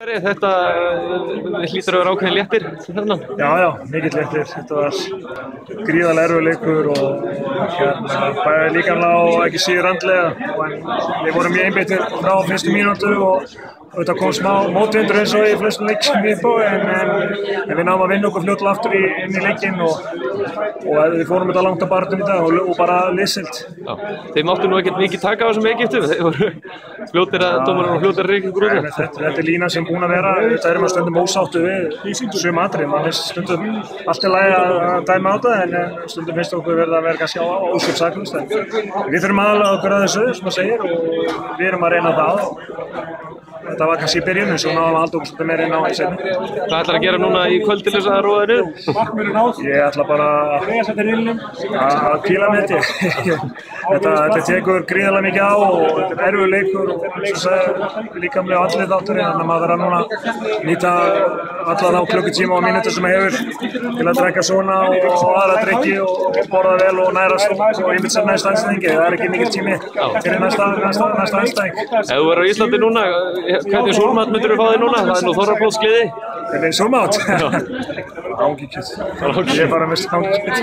Þetta hlýtur að vera ákveðin léttir þarna? Já, mikill léttir. Þetta var gríðarlega erfiður leikur og bæði líkamlega og ekki síður andlega. Við vorum mjög einbeittir frá fyrstu mínútu og þetta kom smá mótvindur eins og í flestum leikjum við en við náðum að vinna okkur fljótlega aftur inn í leikinn og við fórum þetta langt að barndum í dag og bara liðsild. Þeir máttu nú ekkert mikið taka á þessum Egyptum, þeir voru fljótir að dómarinn og fljótir að reyka ykkur út af. Þetta er línan sem búin að vera, þetta erum við stundum ósáttu við sum atriði, maður finnst stundum allt í lagi að dæma á þetta en stundum finnst okkur verða að vera kannski óskiptsaklust. Við þurfum aðlaga okkur að þessu sem maður segir og við erum að reyna það. Þetta var kannski í byrjun, svo náðum við að halda okkur svolítið meira inn á í seinni. Hvað ætlar að gera núna í kvöld til þess að róa þér niður? Ég ætla bara að hvíla með þetta. Þetta tekur gríðarlega mikið á og þetta er erfiður leikur og eins og sagði líkamlega og allir þátturinn, þannig að maður þarf núna nýta alla þá klukkutíma og mínútur sem maður hefur til að drekka svona og aðra drykki og borða vel og nærast og einmitt sem næsta andstæðingi. Það er ekki mikill tími fyrir næsta andstæðing. Ef þú verður á Íslandi núna, hvernig súrmat myndir þú fá þig núna? Það er nú þorrablótsgleði. Hvernig súrmat? Hangikjöt. Ég er bara að mista hangikjöt.